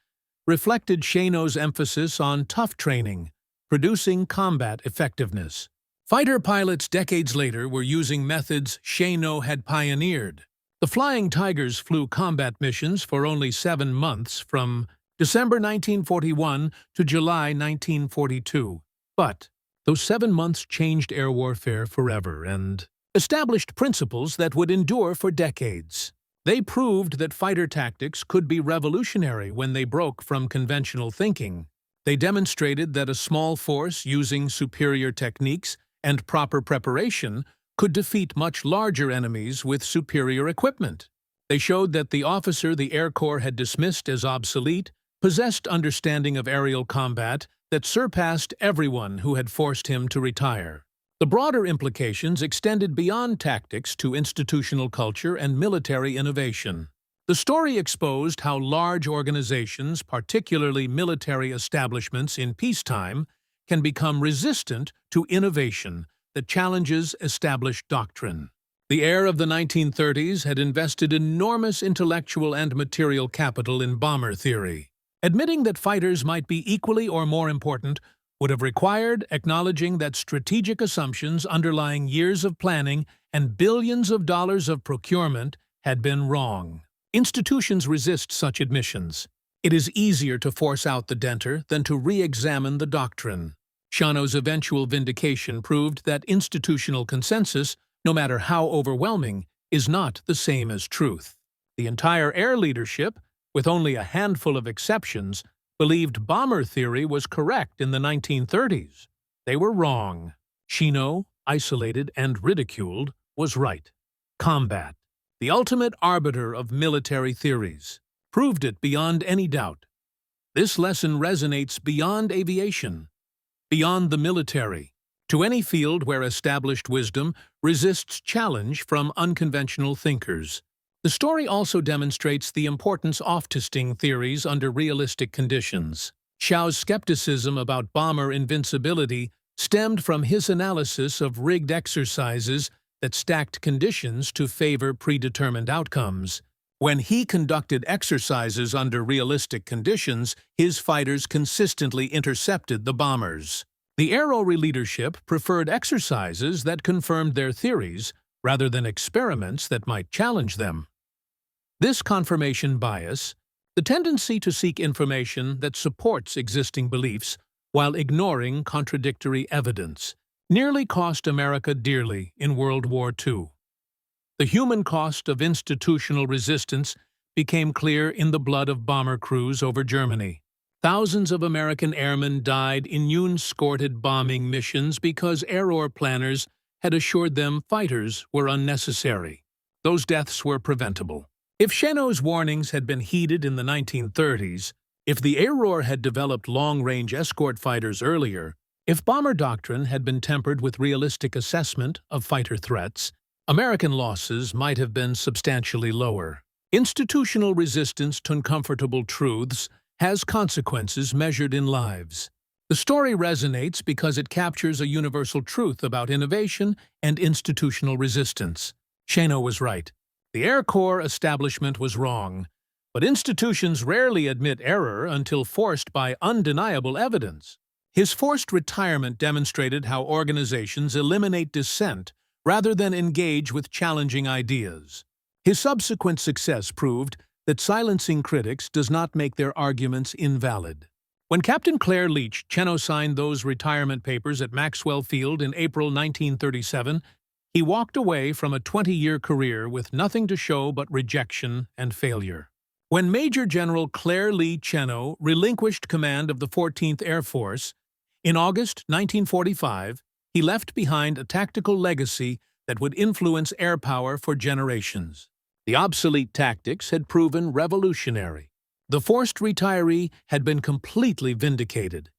reflected Shino's emphasis on tough training, producing combat effectiveness. Fighter pilots decades later were using methods Shino had pioneered. The Flying Tigers flew combat missions for only 7 months from December 1941 to July 1942. But those 7 months changed air warfare forever and established principles that would endure for decades. They proved that fighter tactics could be revolutionary when they broke from conventional thinking. They demonstrated that a small force using superior techniques and proper preparation could defeat much larger enemies with superior equipment. They showed that the officer the Air Corps had dismissed as obsolete possessed understanding of aerial combat that surpassed everyone who had forced him to retire. The broader implications extended beyond tactics to institutional culture and military innovation. The story exposed how large organizations, particularly military establishments in peacetime, can become resistant to innovation that challenges established doctrine. The heir of the 1930s had invested enormous intellectual and material capital in bomber theory. Admitting that fighters might be equally or more important would have required acknowledging that strategic assumptions underlying years of planning and billions of dollars of procurement had been wrong. Institutions resist such admissions. It is easier to force out the denter than to re-examine the doctrine. Shino's eventual vindication proved that institutional consensus, no matter how overwhelming, is not the same as truth. The entire air leadership, with only a handful of exceptions, believed bomber theory was correct in the 1930s. They were wrong. Shino, isolated and ridiculed, was right. Combat, the ultimate arbiter of military theories, proved it beyond any doubt. This lesson resonates beyond aviation, beyond the military, to any field where established wisdom resists challenge from unconventional thinkers. The story also demonstrates the importance of testing theories under realistic conditions. Xiao's skepticism about bomber invincibility stemmed from his analysis of rigged exercises that stacked conditions to favor predetermined outcomes. When he conducted exercises under realistic conditions, his fighters consistently intercepted the bombers. The aero leadership preferred exercises that confirmed their theories rather than experiments that might challenge them. This confirmation bias, the tendency to seek information that supports existing beliefs while ignoring contradictory evidence, nearly cost America dearly in World War II. The human cost of institutional resistance became clear in the blood of bomber crews over Germany. Thousands of American airmen died in UN-scorted bombing missions because air planners had assured them fighters were unnecessary. Those deaths were preventable. If Chennault's warnings had been heeded in the 1930s, if the air had developed long-range escort fighters earlier, if bomber doctrine had been tempered with realistic assessment of fighter threats, American losses might have been substantially lower. Institutional resistance to uncomfortable truths has consequences measured in lives. The story resonates because it captures a universal truth about innovation and institutional resistance. Chennault was right. The Air Corps establishment was wrong, but institutions rarely admit error until forced by undeniable evidence. His forced retirement demonstrated how organizations eliminate dissent rather than engage with challenging ideas. His subsequent success proved that silencing critics does not make their arguments invalid. When Captain Claire Leach Chennault signed those retirement papers at Maxwell Field in April 1937, he walked away from a 20-year career with nothing to show but rejection and failure. When Major General Claire Lee Chennault relinquished command of the 14th Air Force, in August 1945, he left behind a tactical legacy that would influence air power for generations. The obsolete tactics had proven revolutionary. The forced retiree had been completely vindicated.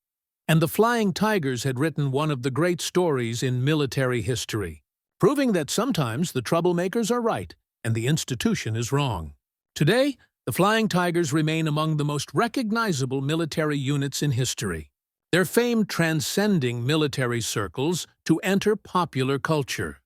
And the Flying Tigers had written one of the great stories in military history, proving that sometimes the troublemakers are right and the institution is wrong. Today, the Flying Tigers remain among the most recognizable military units in history, their fame transcending military circles to enter popular culture.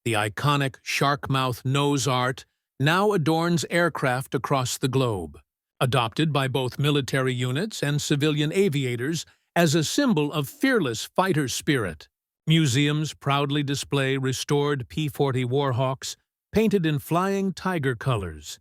The iconic shark-mouth nose art now adorns aircraft across the globe, adopted by both military units and civilian aviators as a symbol of fearless fighter spirit. Museums proudly display restored P-40 Warhawks painted in Flying Tiger colors,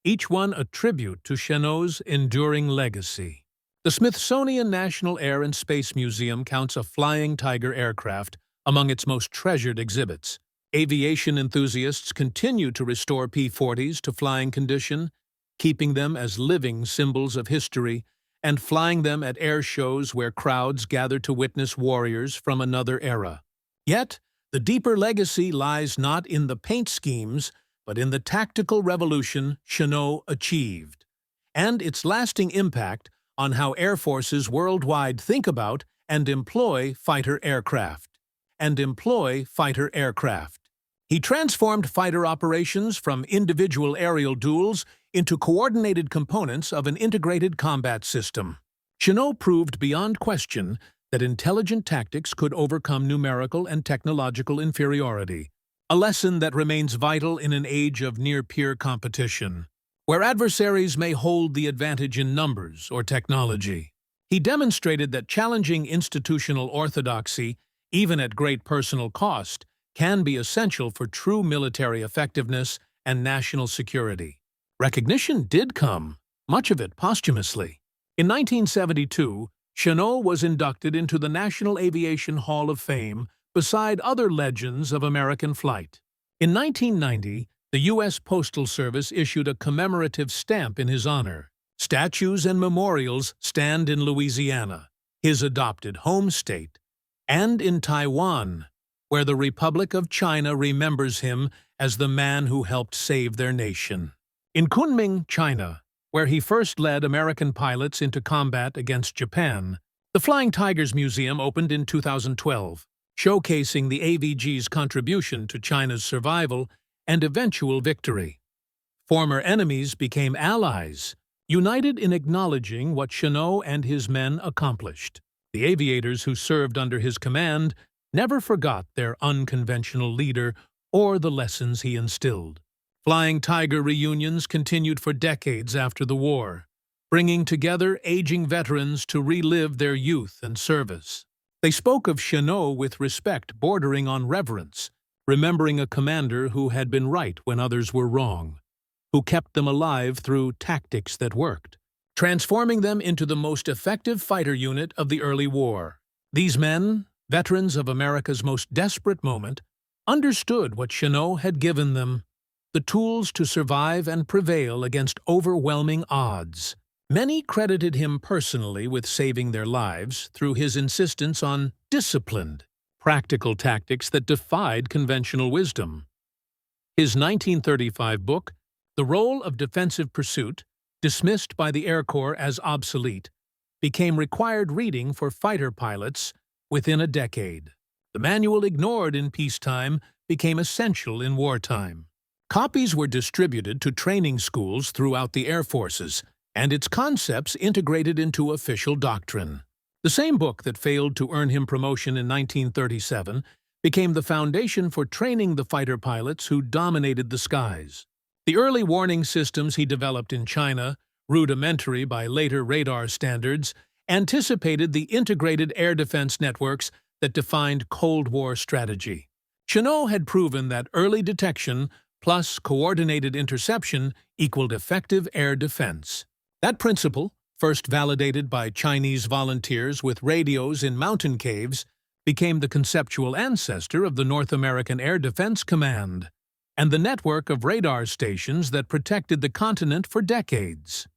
each one a tribute to Chennault's enduring legacy. The Smithsonian National Air and Space Museum counts a Flying Tiger aircraft among its most treasured exhibits. Aviation enthusiasts continue to restore P-40s to flying condition, keeping them as living symbols of history and flying them at air shows where crowds gather to witness warriors from another era. Yet, the deeper legacy lies not in the paint schemes, but in the tactical revolution Chennault achieved, and its lasting impact on how air forces worldwide think about and employ fighter aircraft. He transformed fighter operations from individual aerial duels into coordinated components of an integrated combat system. Chennault proved beyond question that intelligent tactics could overcome numerical and technological inferiority, a lesson that remains vital in an age of near-peer competition, where adversaries may hold the advantage in numbers or technology. He demonstrated that challenging institutional orthodoxy, even at great personal cost, can be essential for true military effectiveness and national security. Recognition did come, much of it posthumously. In 1972, Chennault was inducted into the National Aviation Hall of Fame beside other legends of American flight. In 1990, the U.S. Postal Service issued a commemorative stamp in his honor. Statues and memorials stand in Louisiana, his adopted home state, and in Taiwan, where the Republic of China remembers him as the man who helped save their nation. In Kunming, China, where he first led American pilots into combat against Japan, the Flying Tigers Museum opened in 2012, showcasing the AVG's contribution to China's survival and eventual victory. Former enemies became allies, united in acknowledging what Chennault and his men accomplished. The aviators who served under his command never forgot their unconventional leader or the lessons he instilled. Flying Tiger reunions continued for decades after the war, bringing together aging veterans to relive their youth and service. They spoke of Chennault with respect bordering on reverence, remembering a commander who had been right when others were wrong, who kept them alive through tactics that worked, transforming them into the most effective fighter unit of the early war. These men, veterans of America's most desperate moment, understood what Chennault had given them, the tools to survive and prevail against overwhelming odds. Many credited him personally with saving their lives through his insistence on disciplined, practical tactics that defied conventional wisdom. His 1935 book, The Role of Defensive Pursuit, dismissed by the Air Corps as obsolete, became required reading for fighter pilots within a decade. The manual, ignored in peacetime, became essential in wartime. Copies were distributed to training schools throughout the air forces, and its concepts integrated into official doctrine. The same book that failed to earn him promotion in 1937 became the foundation for training the fighter pilots who dominated the skies. The early warning systems he developed in China, rudimentary by later radar standards, anticipated the integrated air defense networks that defined Cold War strategy. Chennault had proven that early detection plus coordinated interception equaled effective air defense. That principle, first validated by Chinese volunteers with radios in mountain caves, became the conceptual ancestor of the North American Air Defense Command and the network of radar stations that protected the continent for decades.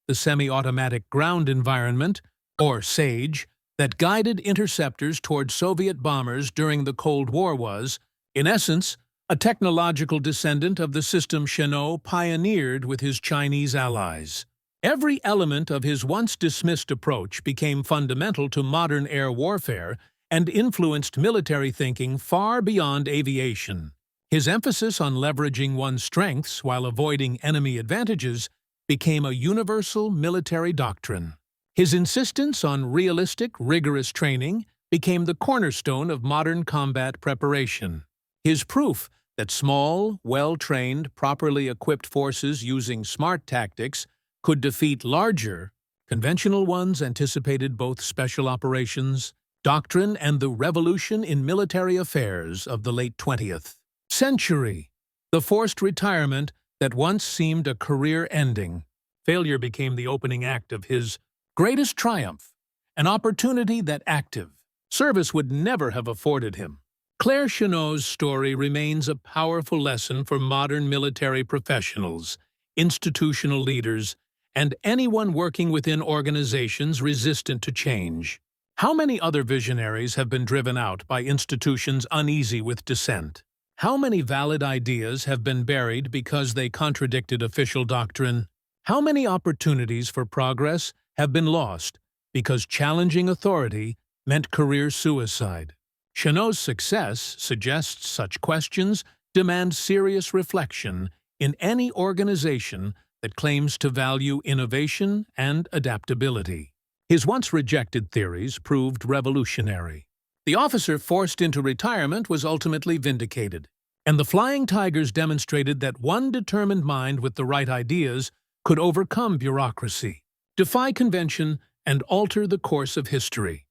The semi-automatic ground environment, or SAGE, that guided interceptors toward Soviet bombers during the Cold War was, in essence, a technological descendant of the system Chennault pioneered with his Chinese allies. Every element of his once-dismissed approach became fundamental to modern air warfare and influenced military thinking far beyond aviation. His emphasis on leveraging one's strengths while avoiding enemy advantages became a universal military doctrine. His insistence on realistic, rigorous training became the cornerstone of modern combat preparation. His proof that small, well-trained, properly equipped forces using smart tactics could defeat larger, conventional ones anticipated both special operations, doctrine, and the revolution in military affairs of the late 20th century. The forced retirement that once seemed a career ending. Failure became the opening act of his greatest triumph, an opportunity that active service would never have afforded him. Claire Chennault's story remains a powerful lesson for modern military professionals, institutional leaders, and anyone working within organizations resistant to change. How many other visionaries have been driven out by institutions uneasy with dissent? How many valid ideas have been buried because they contradicted official doctrine? How many opportunities for progress have been lost because challenging authority meant career suicide? Chennault's success suggests such questions demand serious reflection in any organization that claims to value innovation and adaptability. His once-rejected theories proved revolutionary. The officer forced into retirement was ultimately vindicated, and the Flying Tigers demonstrated that one determined mind with the right ideas could overcome bureaucracy, defy convention, and alter the course of history.